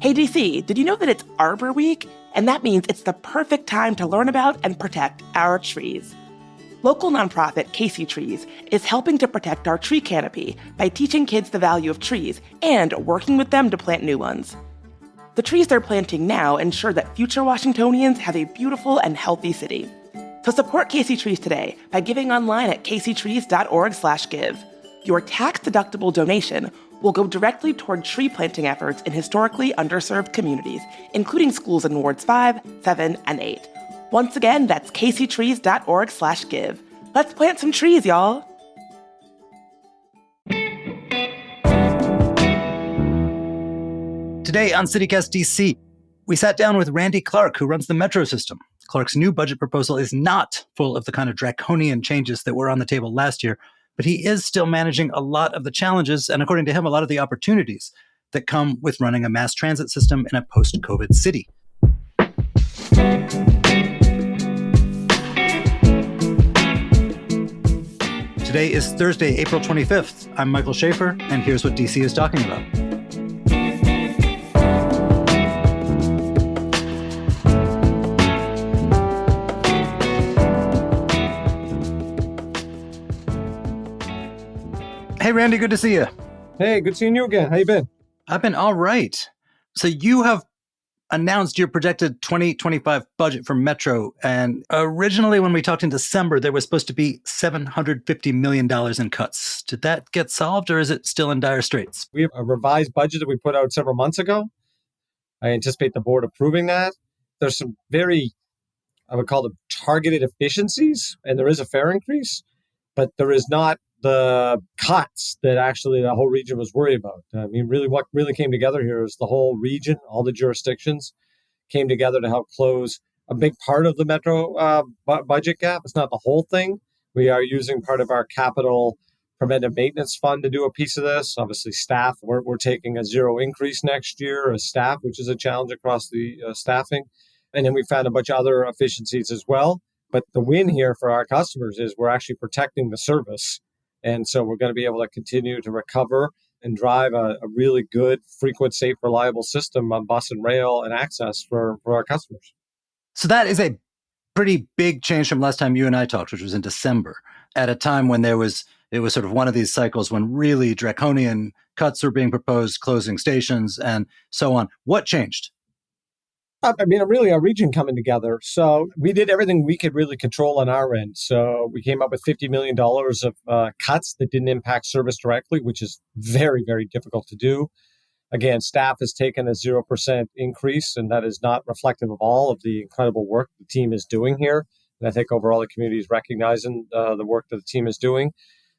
Hey DC, did you know that it's Arbor Week? And that means it's the perfect time to learn about and protect our trees. Local nonprofit Casey Trees is helping to protect our tree canopy by teaching kids the value of trees and working with them to plant new ones. The trees they're planting now ensure that future Washingtonians have a beautiful and healthy city. So support Casey Trees today by giving online at caseytrees.org/give. Your tax-deductible donation will go directly toward tree planting efforts in historically underserved communities, including schools in Wards 5, 7, and 8. Once again, that's caseytrees.org/give. Let's plant some trees, y'all. Today on CityCast DC, we sat down with Randy Clarke, who runs the metro system. Clarke's new budget proposal is not full of the kind of draconian changes that were on the table last year, but he is still managing a lot of the challenges and, according to him, a lot of the opportunities that come with running a mass transit system in a post-COVID city. Today is Thursday, April 25th. I'm Michael Schaefer, and here's what DC is talking about. Hey, Randy, good to see you. Hey, good seeing you again. How you been? I've been all right. So you have announced your projected 2025 budget for Metro. And originally, when we talked in December, there was supposed to be $750 million in cuts. Did that get solved, or is it still in dire straits? We have a revised budget that we put out several months ago. I anticipate the board approving that. There's some very, I would call them targeted efficiencies, and there is a fare increase, but there is not the cuts that actually the whole region was worried about. I mean, really, what really came together here is the whole region, all the jurisdictions came together to help close a big part of the Metro budget gap. It's not the whole thing. We are using part of our capital preventive maintenance fund to do a piece of this. Obviously, staff, we're taking a zero increase next year as staff, which is a challenge across the staffing. And then we found a bunch of other efficiencies as well. But the win here for our customers is we're actually protecting the service. And so we're going to be able to continue to recover and drive a really good, frequent, safe, reliable system on bus and rail and access for our customers. So that is a pretty big change from last time you and I talked, which was in December, at a time when it was sort of one of these cycles when really draconian cuts were being proposed, closing stations and so on. What changed? I mean, really, our region coming together. So we did everything we could really control on our end. So we came up with $50 million of cuts that didn't impact service directly, which is very, very difficult to do. Again, staff has taken a 0% increase, and that is not reflective of all of the incredible work the team is doing here. And I think overall the community is recognizing the work that the team is doing.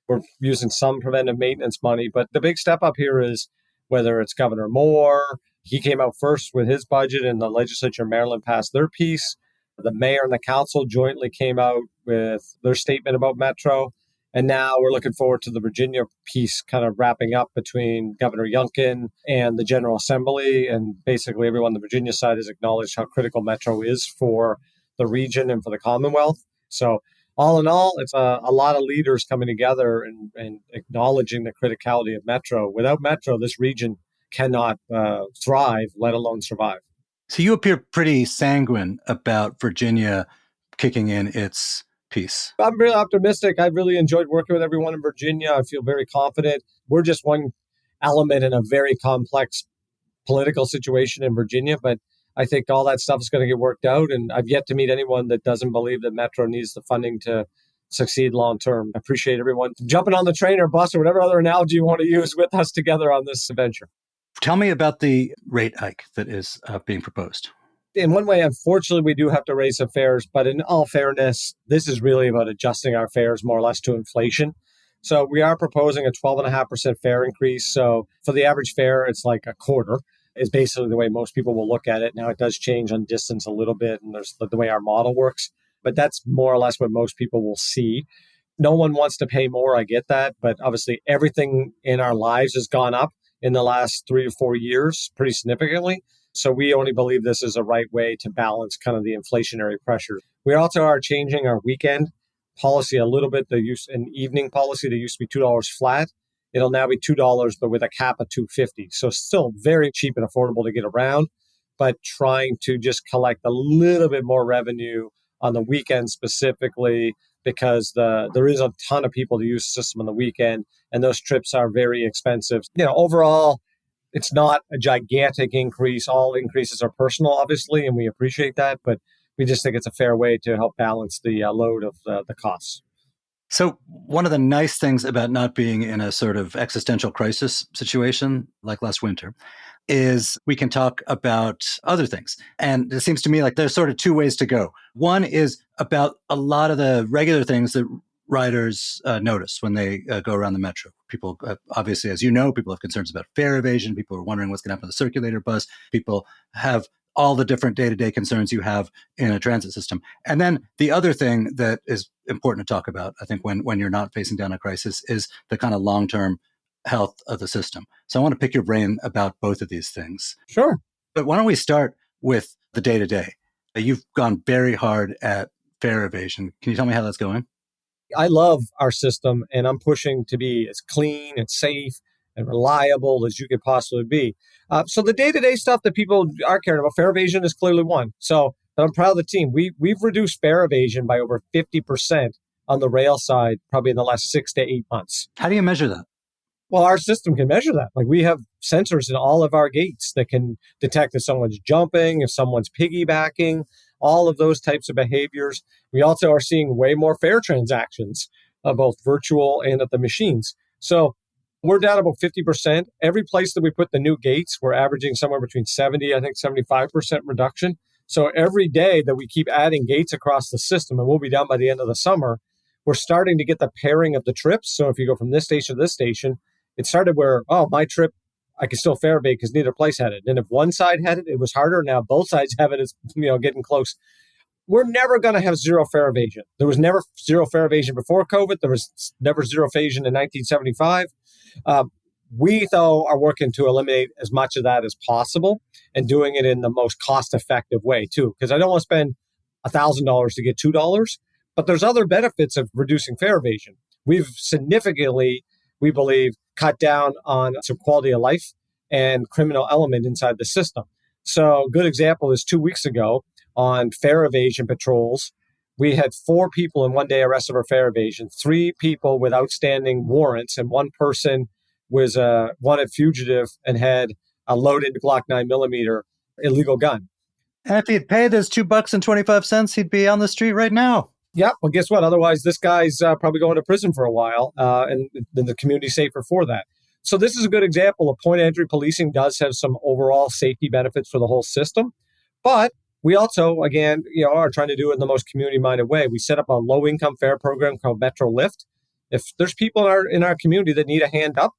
We're using some preventive maintenance money, but the big step up here is whether it's Governor Moore. He came out first with his budget, and the legislature in Maryland passed their piece. The mayor and the council jointly came out with their statement about Metro. And now we're looking forward to the Virginia piece kind of wrapping up between Governor Youngkin and the General Assembly. And basically everyone on the Virginia side has acknowledged how critical Metro is for the region and for the Commonwealth. So all in all, it's a lot of leaders coming together and acknowledging the criticality of Metro. Without Metro, this region cannot thrive, let alone survive. So you appear pretty sanguine about Virginia kicking in its piece. I'm really optimistic. I've really enjoyed working with everyone in Virginia. I feel very confident. We're just one element in a very complex political situation in Virginia, but I think all that stuff is going to get worked out. And I've yet to meet anyone that doesn't believe that Metro needs the funding to succeed long term. I appreciate everyone jumping on the train or bus or whatever other analogy you want to use with us together on this adventure. Tell me about the rate hike that is being proposed. In one way, unfortunately, we do have to raise the fares, but in all fairness, this is really about adjusting our fares more or less to inflation. So we are proposing a 12.5% fare increase. So for the average fare, it's like a quarter is basically the way most people will look at it. Now, it does change on distance a little bit, and there's the way our model works, but that's more or less what most people will see. No one wants to pay more, I get that, but obviously everything in our lives has gone up in the last 3 to 4 years pretty significantly. So we only believe this is a right way to balance kind of the inflationary pressure. We also are changing our weekend policy a little bit. The use an evening policy that used to be $2 flat It'll now be $2, but with a cap of $2.50. So still very cheap and affordable to get around, but trying to just collect a little bit more revenue on the weekend specifically, because there is a ton of people to use the system on the weekend, and those trips are very expensive. Overall, it's not a gigantic increase. All increases are personal, obviously, and we appreciate that, but we just think it's a fair way to help balance the load of the costs. So one of the nice things about not being in a sort of existential crisis situation like last winter is we can talk about other things. And it seems to me like there's sort of two ways to go. One is about a lot of the regular things that riders notice when they go around the metro. People, obviously, as you know, people have concerns about fare evasion. People are wondering what's going to happen to the circulator bus. People have all the different day-to-day concerns you have in a transit system. And then the other thing that is important to talk about, I think, when you're not facing down a crisis is the kind of long-term health of the system. So I want to pick your brain about both of these things. Sure. But why don't we start with the day-to-day? You've gone very hard at fare evasion. Can you tell me how that's going? I love our system, and I'm pushing to be as clean and safe and reliable as you could possibly be. So the day-to-day stuff that people are caring about, fare evasion is clearly one. So I'm proud of the team. We've reduced fare evasion by over 50% on the rail side, probably in the last 6 to 8 months. How do you measure that? Well, our system can measure that. Like, we have sensors in all of our gates that can detect if someone's jumping, if someone's piggybacking, all of those types of behaviors. We also are seeing way more fare transactions, both virtual and at the machines. So we're down about 50%. Every place that we put the new gates, we're averaging somewhere between 75% reduction. So every day that we keep adding gates across the system, and we'll be done by the end of the summer, we're starting to get the pairing of the trips. So if you go from this station to this station, it started where, my trip, I can still fare evade because neither place had it. And if one side had it, it was harder. Now both sides have it. It's, getting close. We're never going to have zero fare evasion. There was never zero fare evasion before COVID. There was never zero evasion in 1975. We, though, are working to eliminate as much of that as possible and doing it in the most cost-effective way, too, because I don't want to spend $1,000 to get $2, but there's other benefits of reducing fare evasion. We've significantly, we believe, cut down on some quality of life and criminal element inside the system. So a good example is 2 weeks ago on fare evasion patrols, we had 4 people in one day arrested for fare evasion, 3 people with outstanding warrants, and 1 person was a wanted fugitive and had a loaded Glock 9mm illegal gun. And if he'd paid his $2.25, he'd be on the street right now. Yeah, well, guess what? Otherwise, this guy's probably going to prison for a while, and then the community's safer for that. So this is a good example of point of entry policing does have some overall safety benefits for the whole system. But we also, again, are trying to do it in the most community-minded way. We set up a low-income fare program called Metro Lift. If there's people in our community that need a hand up,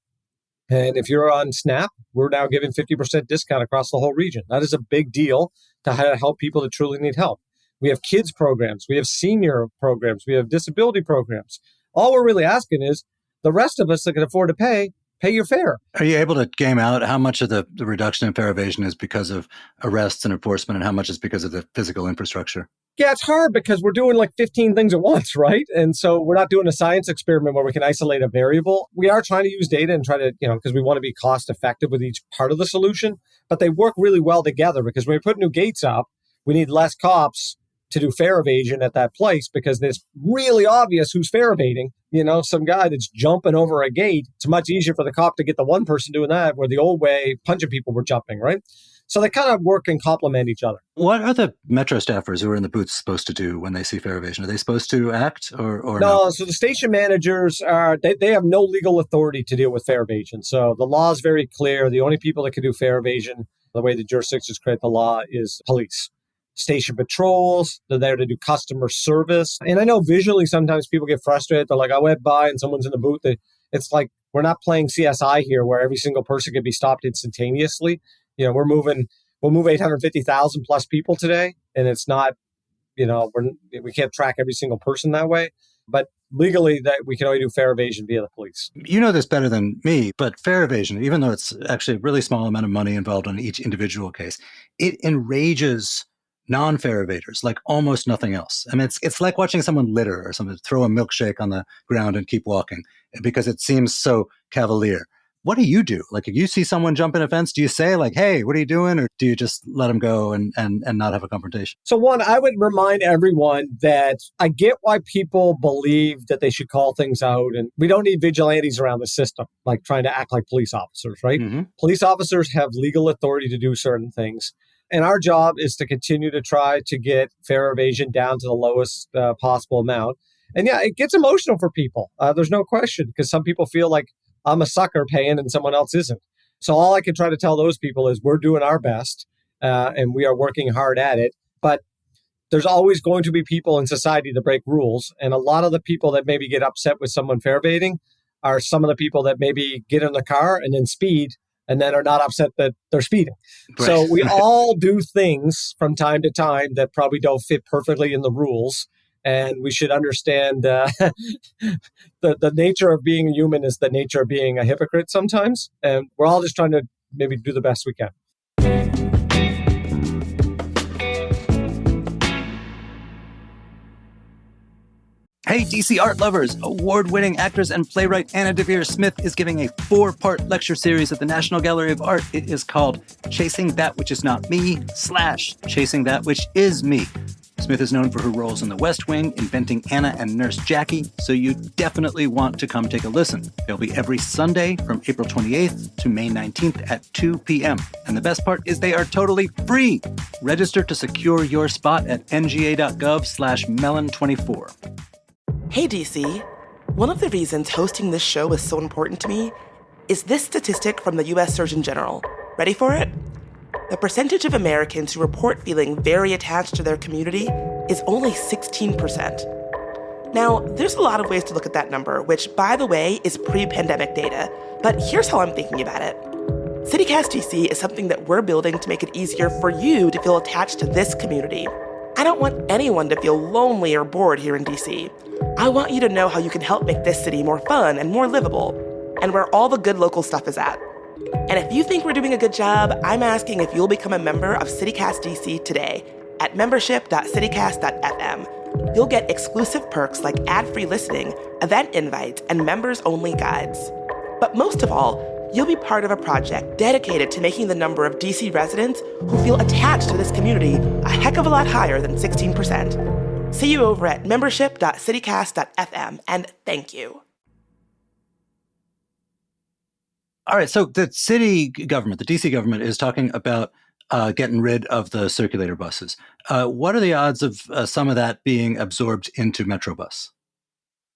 and if you're on SNAP, we're now giving 50% discount across the whole region. That is a big deal to help people that truly need help. We have kids programs. We have senior programs. We have disability programs. All we're really asking is the rest of us that can afford to pay your fare. Are you able to game out how much of the reduction in fare evasion is because of arrests and enforcement and how much is because of the physical infrastructure? Yeah, it's hard because we're doing like 15 things at once, right? And so we're not doing a science experiment where we can isolate a variable. We are trying to use data and try to, because we want to be cost effective with each part of the solution, but they work really well together because when we put new gates up, we need less cops to do fare evasion at that place because it's really obvious who's fare evading. Some guy that's jumping over a gate. It's much easier for the cop to get the one person doing that where the old way punching people were jumping, right? So they kind of work and complement each other. What are the metro staffers who are in the booths supposed to do when they see fare evasion? Are they supposed to act or no? So the station managers they have no legal authority to deal with fare evasion. So the law is very clear. The only people that can do fare evasion, the way the jurisdictions create the law, is police. Station patrols, they're there to do customer service. And I know visually sometimes people get frustrated. They're like, I went by and someone's in the booth. It's like we're not playing CSI here where every single person can be stopped instantaneously. We'll move 850,000 plus people today. And it's not, we can't track every single person that way. But legally, that we can only do fare evasion via the police. You know this better than me, but fare evasion, even though it's actually a really small amount of money involved on each individual case, it enrages non-fare evaders like almost nothing else. I mean, it's like watching someone litter or something, throw a milkshake on the ground and keep walking because it seems so cavalier. What do you do? Like, if you see someone jump in a fence, do you say like, hey, what are you doing? Or do you just let them go and not have a confrontation? So one, I would remind everyone that I get why people believe that they should call things out, and we don't need vigilantes around the system, like trying to act like police officers, right? Mm-hmm. Police officers have legal authority to do certain things. And our job is to continue to try to get fare evasion down to the lowest possible amount. And yeah, it gets emotional for people. There's no question, because some people feel like I'm a sucker paying and someone else isn't. So all I can try to tell those people is we're doing our best and we are working hard at it. But there's always going to be people in society that break rules. And a lot of the people that maybe get upset with someone fare evading are some of the people that maybe get in the car and then speed and then are not upset that they're speeding. Right. So we all do things from time to time that probably don't fit perfectly in the rules. And we should understand the nature of being a human is the nature of being a hypocrite sometimes. And we're all just trying to maybe do the best we can. Hey, DC art lovers! Award-winning actress and playwright Anna Deavere Smith is giving a 4-part lecture series at the National Gallery of Art. It is called Chasing That Which Is Not Me / Chasing That Which Is Me. Smith is known for her roles in The West Wing, Inventing Anna and Nurse Jackie, so you definitely want to come take a listen. They'll be every Sunday from April 28th to May 19th at 2 p.m. And the best part is they are totally free. Register to secure your spot at nga.gov/melon24. Hey, DC. One of the reasons hosting this show is so important to me is this statistic from the U.S. Surgeon General. Ready for it? The percentage of Americans who report feeling very attached to their community is only 16%. Now, there's a lot of ways to look at that number, which, by the way, is pre-pandemic data, but here's how I'm thinking about it. CityCast DC is something that we're building to make it easier for you to feel attached to this community. I don't want anyone to feel lonely or bored here in DC. I want you to know how you can help make this city more fun and more livable, and where all the good local stuff is at. And if you think we're doing a good job, I'm asking if you'll become a member of CityCast DC today at membership.citycast.fm. You'll get exclusive perks like ad-free listening, event invites, and members-only guides. But most of all, you'll be part of a project dedicated to making the number of DC residents who feel attached to this community a heck of a lot higher than 16%. See you over at membership.citycast.fm, and thank you. All right, so the city government, the DC government, is talking about getting rid of the circulator buses. What are the odds of some of that being absorbed into Metrobus?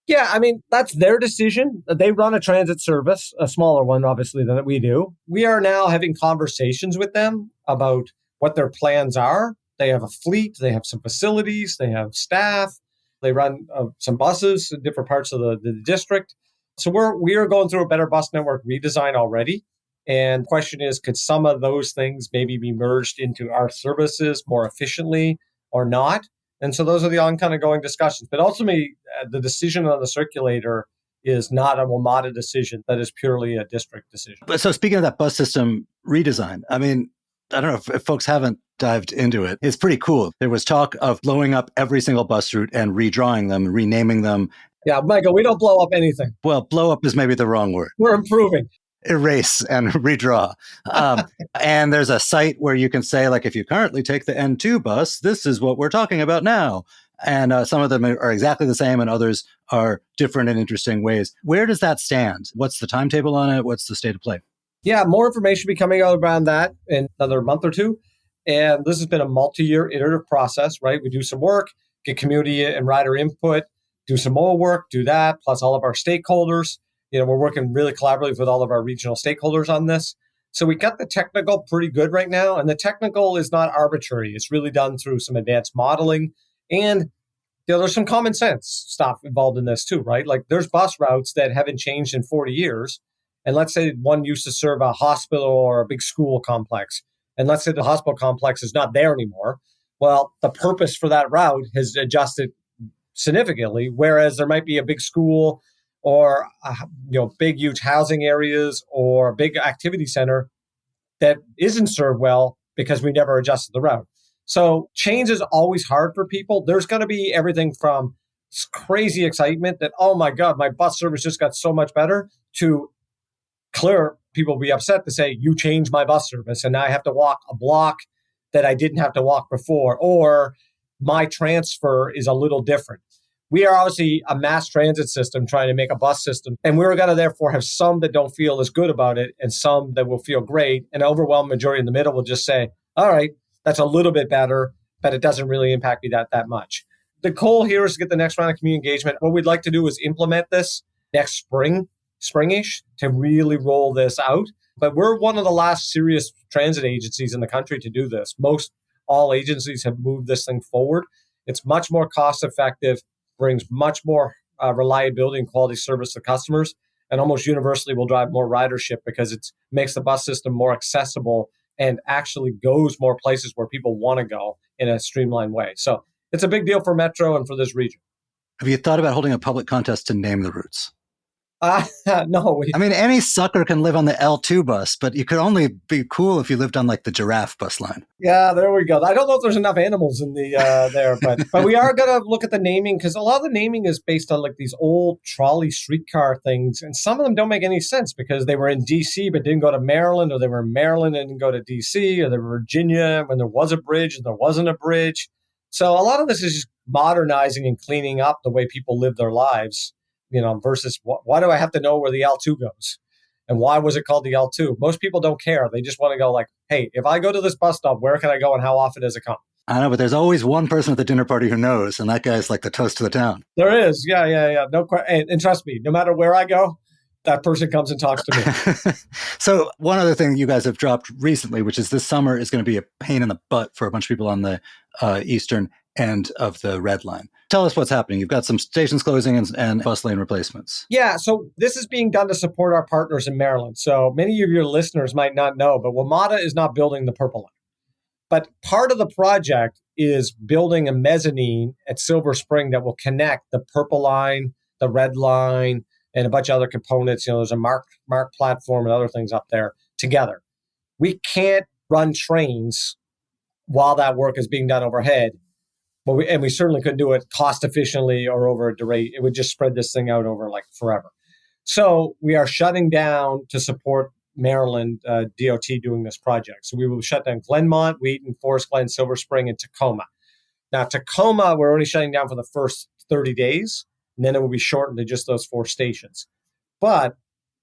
Yeah, I mean, that's their decision. They run a transit service, a smaller one, obviously, than we do. We are now having conversations with them about what their plans are. They have a fleet, they have some facilities, they have staff, they run some buses in different parts of the district. So we are going through a better bus network redesign already. And the question is, could some of those things maybe be merged into our services more efficiently or not? And so those are the ongoing discussions. But ultimately, the decision on the circulator is not a WMATA decision. That is purely a district decision. So speaking of that bus system redesign, I mean, I don't know if folks haven't dived into it. It's pretty cool. There was talk of blowing up every single bus route and redrawing them, renaming them. Yeah, Michael, we don't blow up anything. Well, blow up is maybe the wrong word. We're improving. Erase and redraw. And there's a site where you can say, like, if you currently take the N2 bus, this is what we're talking about now. And some of them are exactly the same and others are different in interesting ways. Where does that stand? What's the timetable on it? What's the state of play? Yeah, more information will be coming out around that in another month or two. And this has been a multi-year iterative process, right? We do some work, get community and rider input, do some more work, do that, plus all of our stakeholders. We're working really collaboratively with all of our regional stakeholders on this. So we got the technical pretty good right now. And the technical is not arbitrary. It's really done through some advanced modeling. And there's some common sense stuff involved in this too, right? Like there's bus routes that haven't changed in 40 years. And let's say one used to serve a hospital or a big school complex. And let's say the hospital complex is not there anymore. Well, the purpose for that route has adjusted significantly, whereas there might be a big school or big, huge housing areas or a big activity center that isn't served well because we never adjusted the route. So change is always hard for people. There's going to be everything from crazy excitement that, oh my God, my bus service just got so much better, to clear people will be upset to say, you changed my bus service and now I have to walk a block that I didn't have to walk before, or my transfer is a little different. We are obviously a mass transit system trying to make a bus system, and we're going to therefore have some that don't feel as good about it and some that will feel great. An overwhelming majority in the middle will just say, all right, that's a little bit better, but it doesn't really impact me that much. The goal here is to get the next round of community engagement. What we'd like to do is implement this next springish, to really roll this out. But we're one of the last serious transit agencies in the country to do this. Most all agencies have moved this thing forward. It's much more cost effective, brings much more reliability and quality service to customers, and almost universally will drive more ridership because it makes the bus system more accessible and actually goes more places where people want to go in a streamlined way. So it's a big deal for Metro and for this region. Have you thought about holding a public contest to name the routes? No. I mean, any sucker can live on the L2 bus, but you could only be cool if you lived on like the giraffe bus line. Yeah, there we go. I don't know if there's enough animals in the there, but we are going to look at the naming, because a lot of the naming is based on like these old trolley streetcar things, and some of them don't make any sense because they were in D.C. but didn't go to Maryland, or they were in Maryland and didn't go to D.C., or they were Virginia when there was a bridge and there wasn't a bridge. So a lot of this is just modernizing and cleaning up the way people live their lives. Versus why do I have to know where the L2 goes? And why was it called the L2? Most people don't care. They just want to go like, hey, if I go to this bus stop, where can I go and how often does it come? I know, but there's always one person at the dinner party who knows, and that guy's like the toast of the town. There is. Yeah. No question. And trust me, no matter where I go, that person comes and talks to me. So one other thing you guys have dropped recently, which is this summer is going to be a pain in the butt for a bunch of people on the eastern end of the red line. Tell us what's happening. You've got some stations closing and bus lane replacements. Yeah, so this is being done to support our partners in Maryland. So many of your listeners might not know, but WMATA is not building the Purple Line. But part of the project is building a mezzanine at Silver Spring that will connect the Purple Line, the Red Line, and a bunch of other components. There's a MARC platform and other things up there together. We can't run trains while that work is being done overhead. And we certainly couldn't do it cost efficiently or over a rate. It would just spread this thing out over like forever. So we are shutting down to support Maryland DOT doing this project. So we will shut down Glenmont, Wheaton, Forest Glen, Silver Spring, and Tacoma. Now, Tacoma, we're only shutting down for the first 30 days, and then it will be shortened to just those 4 stations. But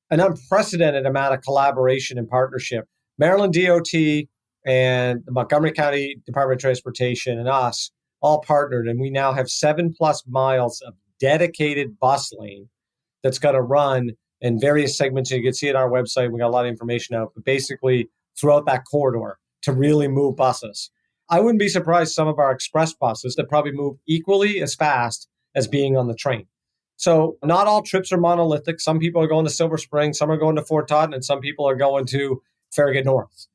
an unprecedented amount of collaboration and partnership. Maryland DOT and the Montgomery County Department of Transportation and us all partnered, and we now have 7+ miles of dedicated bus lane that's going to run in various segments. You can see it on our website. We got a lot of information out, but basically throughout that corridor to really move buses. I wouldn't be surprised some of our express buses that probably move equally as fast as being on the train. So not all trips are monolithic. Some people are going to Silver Spring, some are going to Fort Totten, and some people are going to Farragut North.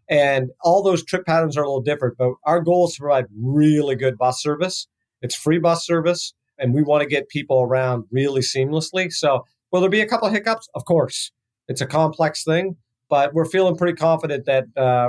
And all those trip patterns are a little different, but our goal is to provide really good bus service. It's free bus service, and we want to get people around really seamlessly. So will there be a couple of hiccups? Of course. It's a complex thing, but we're feeling pretty confident that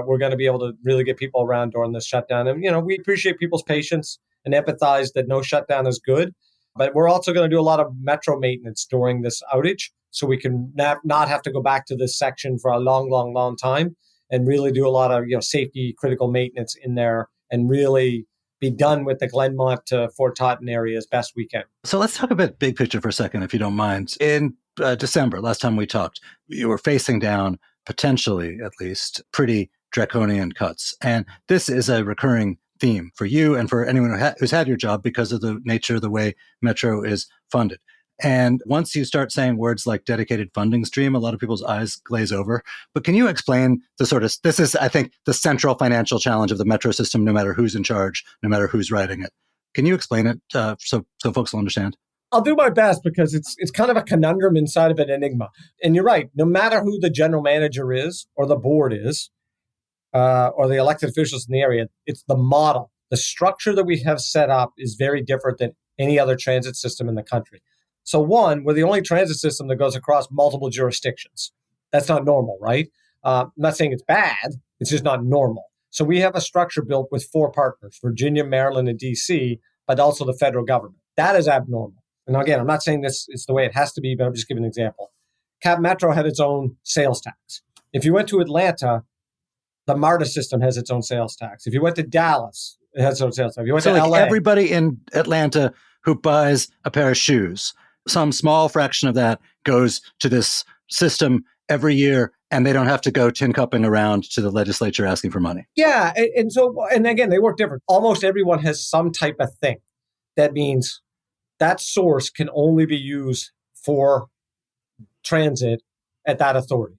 we're going to be able to really get people around during this shutdown. And, we appreciate people's patience and empathize that no shutdown is good. But we're also going to do a lot of metro maintenance during this outage so we can not have to go back to this section for a long time, and really do a lot of safety critical maintenance in there and really be done with the Glenmont to Fort Totten area as best we can. So let's talk a bit big picture for a second, if you don't mind. In December, last time we talked, you were facing down, potentially at least, pretty draconian cuts. And this is a recurring theme for you and for anyone who's had your job because of the nature of the way Metro is funded. And once you start saying words like dedicated funding stream, a lot of people's eyes glaze over. But can you explain this is, I think, the central financial challenge of the Metro system, no matter who's in charge, no matter who's writing it. Can you explain it so folks will understand? I'll do my best because it's kind of a conundrum inside of an enigma. And you're right, no matter who the general manager is or the board is or the elected officials in the area, it's the model. The structure that we have set up is very different than any other transit system in the country. So one, we're the only transit system that goes across multiple jurisdictions. That's not normal, right? I'm not saying it's bad. It's just not normal. So we have a structure built with 4 partners, Virginia, Maryland, and DC, but also the federal government. That is abnormal. And again, I'm not saying this is the way it has to be, but I'm just giving an example. Cap Metro had its own sales tax. If you went to Atlanta, the MARTA system has its own sales tax. If you went to Dallas, it has its own sales tax. If you went to LA, everybody in Atlanta who buys a pair of shoes, some small fraction of that goes to this system every year, and they don't have to go tin cupping around to the legislature asking for money. Yeah. And again, they work different. Almost everyone has some type of thing. That means that source can only be used for transit at that authority.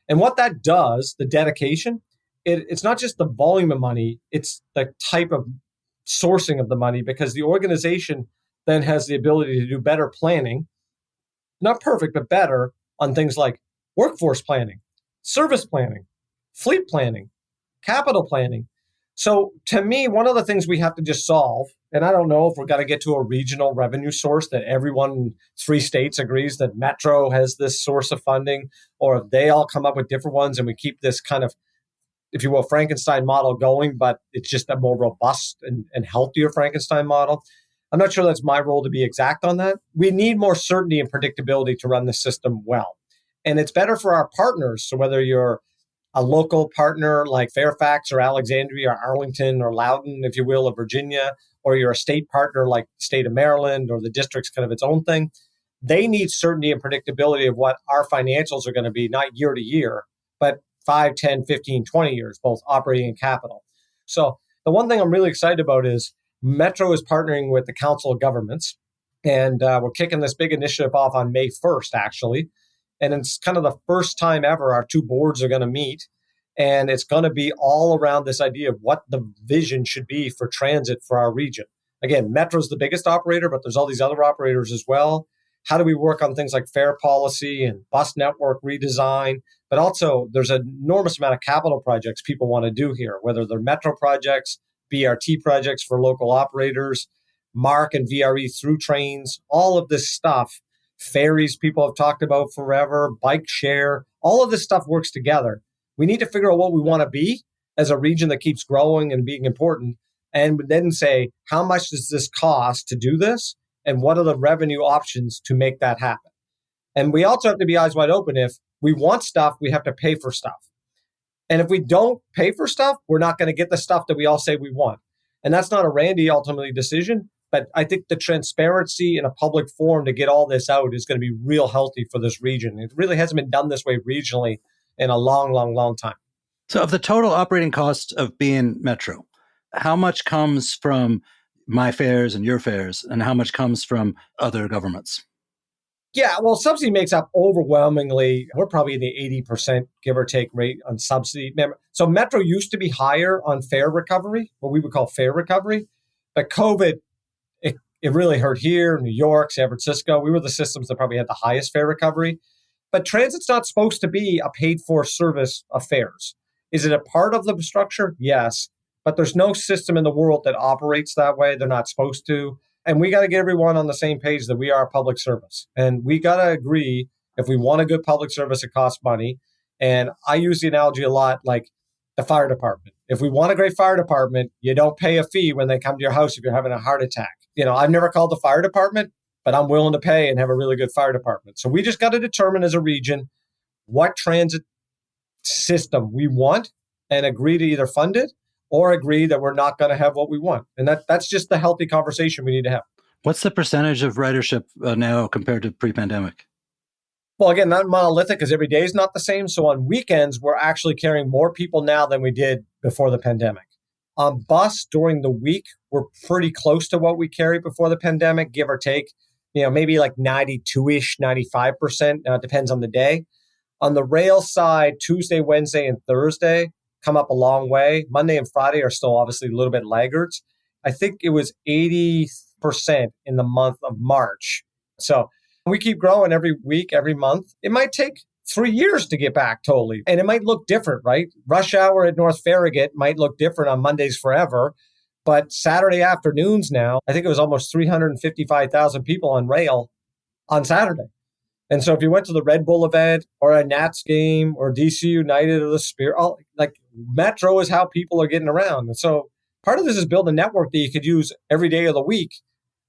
And what that does, the dedication, it's not just the volume of money, it's the type of sourcing of the money, because the organization then has the ability to do better planning, not perfect, but better on things like workforce planning, service planning, fleet planning, capital planning. So to me, one of the things we have to just solve, and I don't know if we're going to get to a regional revenue source that everyone in 3 states agrees that Metro has this source of funding, or if they all come up with different ones and we keep this kind of, if you will, Frankenstein model going, but it's just a more robust and healthier Frankenstein model. I'm not sure that's my role to be exact on that. We need more certainty and predictability to run the system well. And it's better for our partners. So whether you're a local partner like Fairfax or Alexandria or Arlington or Loudoun, if you will, of Virginia, or you're a state partner like the state of Maryland, or the district's kind of its own thing, they need certainty and predictability of what our financials are going to be, not year to year, but 5, 10, 15, 20 years, both operating and capital. So the one thing I'm really excited about is Metro is partnering with the Council of Governments, and we're kicking this big initiative off on May 1st, actually. And it's kind of the first time ever our 2 boards are going to meet. And it's going to be all around this idea of what the vision should be for transit for our region. Again, Metro's the biggest operator, but there's all these other operators as well. How do we work on things like fare policy and bus network redesign? But also, there's an enormous amount of capital projects people want to do here, whether they're Metro projects, BRT projects for local operators, MARC and VRE through trains, all of this stuff. Ferries people have talked about forever, bike share, all of this stuff works together. We need to figure out what we want to be as a region that keeps growing and being important, and then say, how much does this cost to do this? And what are the revenue options to make that happen? And we also have to be eyes wide open. If we want stuff, we have to pay for stuff. And if we don't pay for stuff, we're not going to get the stuff that we all say we want. And that's not a Randy ultimately decision. But I think the transparency in a public forum to get all this out is going to be real healthy for this region. It really hasn't been done this way regionally in a long, long, long time. So of the total operating cost of being Metro, how much comes from my fares and your fares, and how much comes from other governments? Yeah, well, subsidy makes up overwhelmingly, we're probably in the 80% give or take rate on subsidy. So Metro used to be higher on fare recovery, what we would call fare recovery. But COVID, it really hurt here, New York, San Francisco. We were the systems that probably had the highest fare recovery. But transit's not supposed to be a paid-for service of fares. Is it a part of the structure? Yes. But there's no system in the world that operates that way. They're not supposed to. And we got to get everyone on the same page that we are a public service. And we got to agree, if we want a good public service, it costs money. And I use the analogy a lot, like the fire department. If we want a great fire department, you don't pay a fee when they come to your house if you're having a heart attack. I've never called the fire department, but I'm willing to pay and have a really good fire department. So we just got to determine as a region what transit system we want and agree to either fund it or agree that we're not going to have what we want. And that's just the healthy conversation we need to have. What's the percentage of ridership now compared to pre-pandemic? Well, again, not monolithic because every day is not the same. So on weekends, we're actually carrying more people now than we did before the pandemic. On bus during the week, we're pretty close to what we carried before the pandemic, give or take, maybe like 92-ish, 95%. Now it depends on the day. On the rail side, Tuesday, Wednesday, and Thursday come up a long way. Monday and Friday are still obviously a little bit laggards. I think it was 80% in the month of March. So we keep growing every week, every month. It might take 3 years to get back totally. And it might look different, right? Rush hour at North Farragut might look different on Mondays forever. But Saturday afternoons now, I think it was almost 355,000 people on rail on Saturday. And so if you went to the Red Bull event or a Nats game or DC United or the Spirit, Metro is how people are getting around. And so part of this is build a network that you could use every day of the week,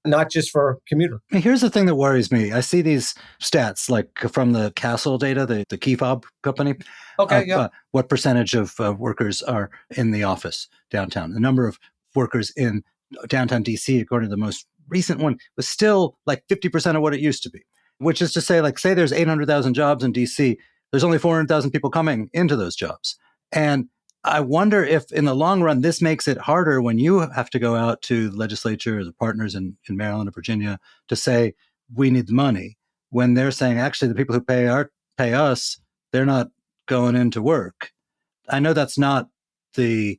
not just for commuter. Here's the thing that worries me. I see these stats like from the Castle data, the key fob company. Okay, yeah. What percentage of workers are in the office downtown? The number of workers in downtown DC, according to the most recent one, was still like 50% of what it used to be, which is to say, like, say there's 800,000 jobs in DC, there's only 400,000 people coming into those jobs. And I wonder if in the long run, this makes it harder when you have to go out to the legislature or the partners in Maryland or Virginia to say, we need the money, when they're saying, actually, the people who pay us, they're not going into work. I know that's not the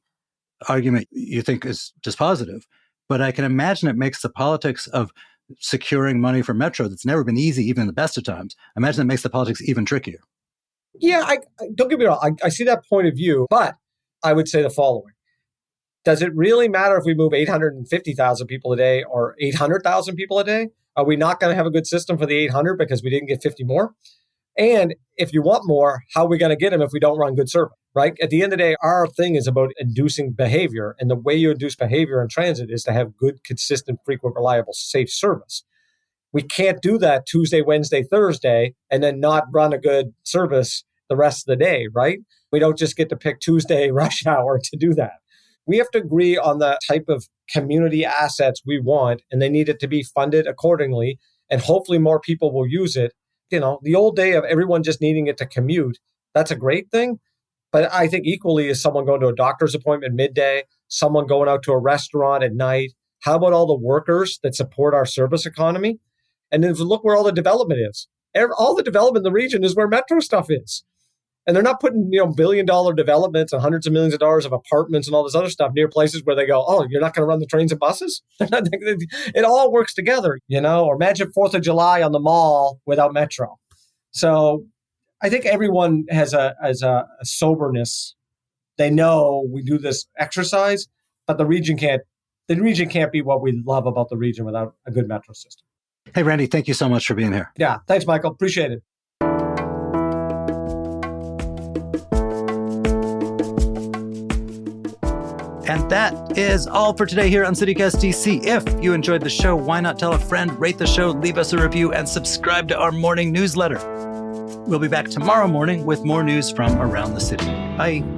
argument you think is dispositive, but I can imagine it makes the politics of securing money for Metro that's never been easy, even in the best of times. I imagine it makes the politics even trickier. Yeah, I don't get me wrong. I see that point of view, but I would say the following. Does it really matter if we move 850,000 people a day or 800,000 people a day? Are we not going to have a good system for the 800 because we didn't get 50 more? And if you want more, how are we going to get them if we don't run good service, right? At the end of the day, our thing is about inducing behavior. And the way you induce behavior in transit is to have good, consistent, frequent, reliable, safe service. We can't do that Tuesday, Wednesday, Thursday, and then not run a good service the rest of the day, right? We don't just get to pick Tuesday rush hour to do that. We have to agree on the type of community assets we want, and they need it to be funded accordingly. And hopefully more people will use it. You know, the old day of everyone just needing it to commute, that's a great thing. But I think equally is someone going to a doctor's appointment midday, someone going out to a restaurant at night. How about all the workers that support our service economy? And then if you look where all the development is, all the development in the region is where Metro stuff is. And they're not putting, billion-dollar developments and hundreds of millions of dollars of apartments and all this other stuff near places where they go, oh, you're not going to run the trains and buses? It all works together, or imagine 4th of July on the mall without Metro. So I think everyone has a soberness. They know we do this exercise, but the region can't be what we love about the region without a good Metro system. Hey, Randy, thank you so much for being here. Yeah, thanks, Michael. Appreciate it. And that is all for today here on CityCast DC. If you enjoyed the show, why not tell a friend, rate the show, leave us a review, and subscribe to our morning newsletter. We'll be back tomorrow morning with more news from around the city. Bye.